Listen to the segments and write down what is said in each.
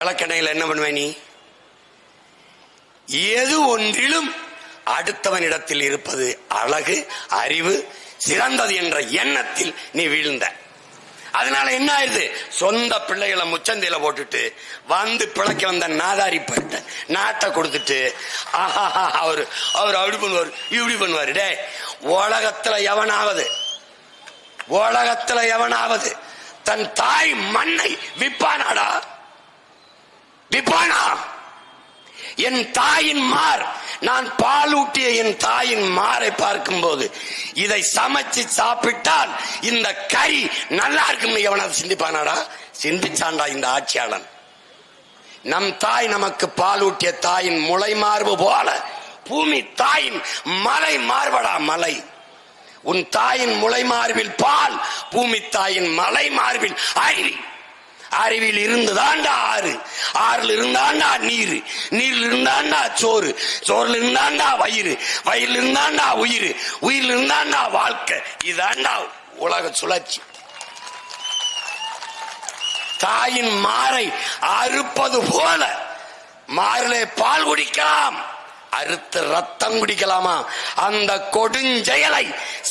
விளக்கணையில் என்ன பண்ணுவ நீ? எது ஒன்றிலும் அடுத்தவனிடத்தில் இருப்பது அழகு, அறிவு, சிறந்தது என்ற எண்ணத்தில் நீ வீழ்ந்த. அதனால என்ன ஆயிருது? சொந்த பிள்ளைகளை முச்சந்தையில போட்டுட்டு வந்து பிழைக்க வந்த நாதாரி பட்ட நாட்டை கொடுத்துட்டு அவர் அப்படி பண்ணுவார், இப்படி பண்ணுவாரு. டே, உலகத்துல எவனாவது தன் தாய் மண்ணை விப்பானாடா? விப்பானா? என் தாயின் மார், நான் பாலூட்டிய என் தாயின் மாரை பார்க்கும் போது இதை சமைச்சு சாப்பிட்டால் இந்த கறி நல்லா இருக்கும் எவனாவது சிந்திப்பானாடா? சிந்திச்சாண்டா இந்த ஆட்சியாளன். நம் தாய் நமக்கு பாலூட்டிய தாயின் முளை மார்பு போல பூமி தாயின் மலை மார்படா. மலை, உன் தாயின் முளை மார்பில் பால், பூமி தாயின் மலை மார்பில் அருவி. அறிவில் இருந்துதாண்டா ஆறு, ஆறுல இருந்தாண்டா நீர், நீர்ல இருந்தாண்டா சோறு, சோறுல இருந்தாண்டா வயிறு, வயிறுல இருந்தாண்டா உயிர், உயிர்ல இருந்தாண்டா வாழ்க்கை. இதாண்டா உலக சுழற்சி. தாயின் மாரை அறுப்பது போல மாரிலே பால் குடிக்கலாம், அறுத்து ரத்தம் குடிக்கலாமா? அந்த கொடுஞ்செயலை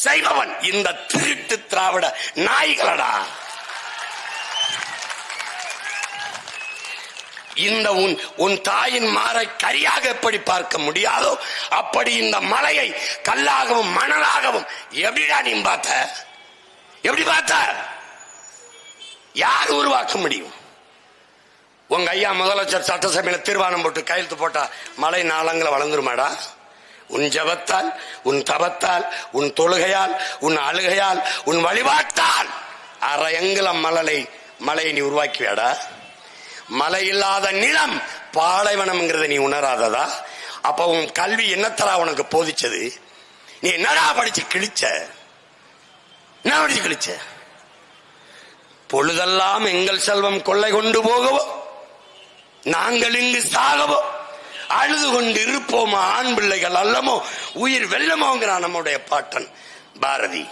செய்பவன் இந்த திருட்டு திராவிட நாய்களடா. இந்த உன் தாயின் மாரை கரியாக எப்படி பார்க்க முடியாதோ அப்படி இந்த மலையை கல்லாகவும் மணலாகவும் எப்படிடா நீ பார்த்த? எப்படி பார்த்த? யார் உருவாக்க முடியும்? உங்க ஐயா முதலமைச்சர் சட்டசபையில தீர்மானம் போட்டு கையெழுத்து போட்டா மலை நாளங்களை வளர்ந்துருமாடா? உன் ஜபத்தால், உன் தபத்தால், உன் தொழுகையால், உன் அழுகையால், உன் வழிபாட்டால் அரையங்குல மலையை நீ உருவாக்கிவியாடா? மழை இல்லாத நிலம் பாலைவனம் நீ உணராததா? அப்ப உன் கல்வி என்னத்தரா உனக்கு போதிச்சது? நீ என்னடா படிச்சு கிழிச்ச? என்ன படிச்சு கிழிச்ச? பொழுதெல்லாம் எங்கள் செல்வம் கொள்ளை கொண்டு போகவோ, நாங்கள் இங்கு சாகவோ, அழுது கொண்டு இருப்போமா ஆண் பிள்ளைகள் அல்லமோ உயிர் வெல்லமோங்கிறான் நம்முடைய பாட்டன் பாரதி.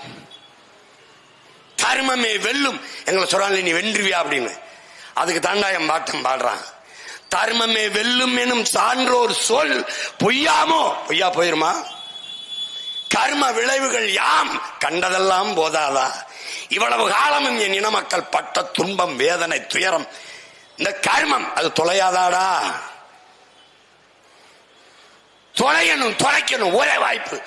தர்மமே வெல்லும் எங்களை சொல்றாங்க, நீ வென்றுவியா அப்படின்னு. அதுக்கு தாண்டாயம் பாட்டம் பாடுறான். தர்மமே வெல்லும் எனும் சான்றோர் சொல் பொய்யாமோ? பொய்யா போயிருமா? கர்ம விளைவுகள் யாம் கண்டதெல்லாம் போதாதா? இவ்வளவு காலமும் என் இன மக்கள் பட்ட துன்பம், வேதனை, துயரம், இந்த கர்மம் அது தொலையாதாடா? தொலையணும், தொலைக்கணும், ஒரே வாய்ப்பு.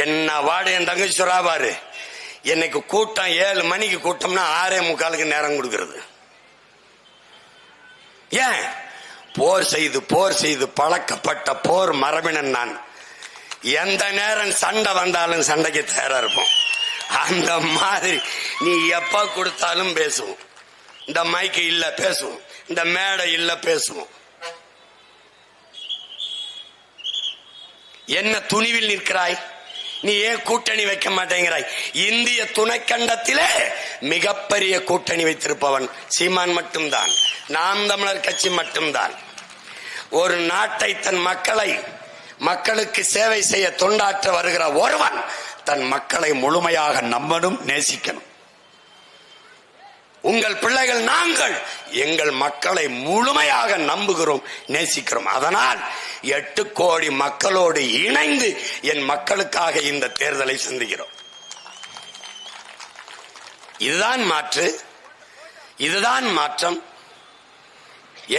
என்ன வாடு என் தங்கச்சி சொல்றா பாரு, என்னைக்கு கூட்டம் 7 மணிக்கு கூட்டம்னா 6:45 நேரம் கொடுக்கிறது. ஏன்? போர் செய்து பழக்கப்பட்ட போர் மரபினன் நான். எந்த நேரம் சண்டை வந்தாலும் சண்டைக்கு தயாரா இருப்போம். அந்த மாதிரி நீ எப்ப கொடுத்தாலும் பேசுவோம். இந்த மைக்கு இல்ல பேசுவோம், இந்த மேடை இல்ல பேசுவோம். என்ன துணிவில் நிற்கிறாய்? நீ ஏன் கூட்டணி வைக்க மாட்டேங்கிறாய்? இந்திய துணைக்கண்டத்திலே மிகப்பெரிய கூட்டணி வைத்திருப்பவன் சீமான் மட்டும்தான், நாம் தமிழர் கட்சி மட்டும்தான். ஒரு நாட்டை தன் மக்களுக்கு சேவை செய்ய தொண்டாற்ற வருகிற ஒருவன் தன் மக்களை முழுமையாக நம்பணும், நேசிக்கணும். உங்கள் பிள்ளைகள் நாங்கள் எங்கள் மக்களை முழுமையாக நம்புகிறோம், நேசிக்கிறோம். அதனால் 8 கோடி மக்களோடு இணைந்து என் மக்களுக்காக இந்த தேர்தலை சந்திக்கிறோம். இதுதான் மாற்று, இதுதான் மாற்றம்.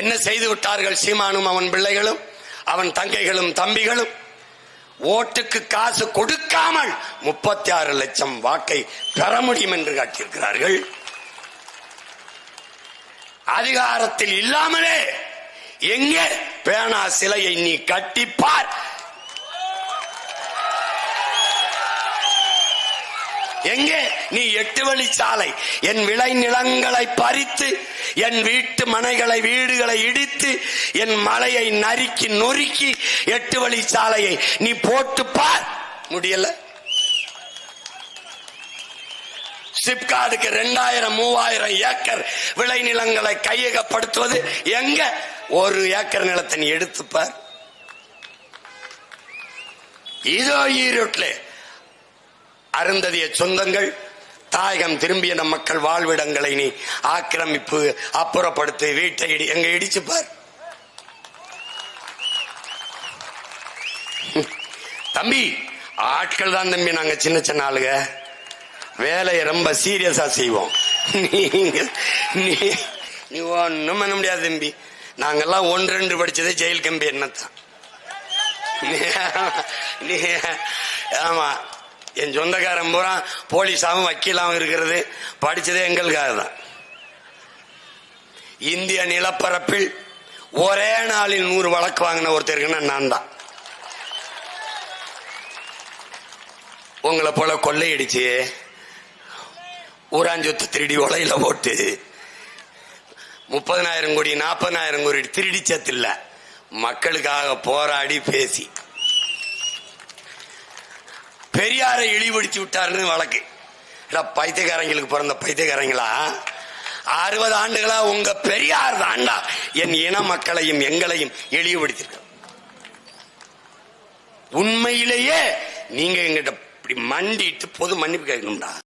என்ன செய்து விட்டார்கள் சீமானும் அவன் பிள்ளைகளும் அவன் தங்கைகளும் தம்பிகளும்? ஓட்டுக்கு காசு கொடுக்காமல் 36 லட்சம் வாக்கை பெற முடியும் என்று காட்டியிருக்கிறார்கள். அதிகாரத்தில் இல்லாமலே எங்கே பேனா சிலையை நீ கட்டிப்பார். எங்கே நீ 8 வழிச்சாலை, என் விளை நிலங்களை பறித்து, என் வீட்டு மனைகளை வீடுகளை இடித்து, என் மலையை நறுக்கி நொறுக்கி 8 வழிச்சாலையை நீ போட்டு பார். முடியல. சிப்காடுக்கு 2000-3000 ஏக்கர் விளை நிலங்களை கையகப்படுத்துவது எங்க? 1 ஏக்கர் நிலத்தை நீ எடுத்துப்பார். இதோ ஈரோட்டில் அருந்ததிய சொந்தங்கள் தாயகம் திரும்பிய நம் மக்கள் வாழ்விடங்களை நீ ஆக்கிரமிப்பு, அப்புறப்படுத்து, வீட்டை எங்க இடிச்சு பார். தம்பி, ஆட்கள் தான் தம்பி, நாங்க சின்ன சின்ன ஆளுங்க, வேலையை ரொம்ப சீரியஸா செய்வோம். நீ ஒண்ணும் பண்ண முடியாது தம்பி. நாங்கெல்லாம் 1-2 படிச்சதே ஜெயில் கம்பி என்னத்தான். ஆமா, என் சொந்தக்காரன் பூரா போலீஸாவும் வக்கீலாவும் இருக்கிறது படிச்சதே எங்களுக்காக தான். இந்திய நிலப்பரப்பில் ஒரே நாளில் 100 வழக்கு வாங்கின ஒருத்தருக்குன்னா நான் தான். உங்களை போல கொள்ளையடிச்சு ஊராஞ்சொத்து திருடி ஒலையில போட்டு 30,000 கோடி 40,000 கோடி திருடி சத்தில்ல, மக்களுக்காக போராடி பேசி பெரியாரை இழிவுபடுத்தி விட்டாருன்னு வழக்கு. பைத்தியக்காரங்களுக்கு பிறந்த பைத்தியக்காரங்களா, 60 ஆண்டுகளா உங்க பெரியார் தாண்டா என் இன மக்களையும் எங்களையும் இழிவுபடுத்திருக்க. உண்மையிலேயே நீங்க எங்கிட்ட இப்படி மண்டிட்டு பொது மன்னிப்பு கேட்கணும்டா.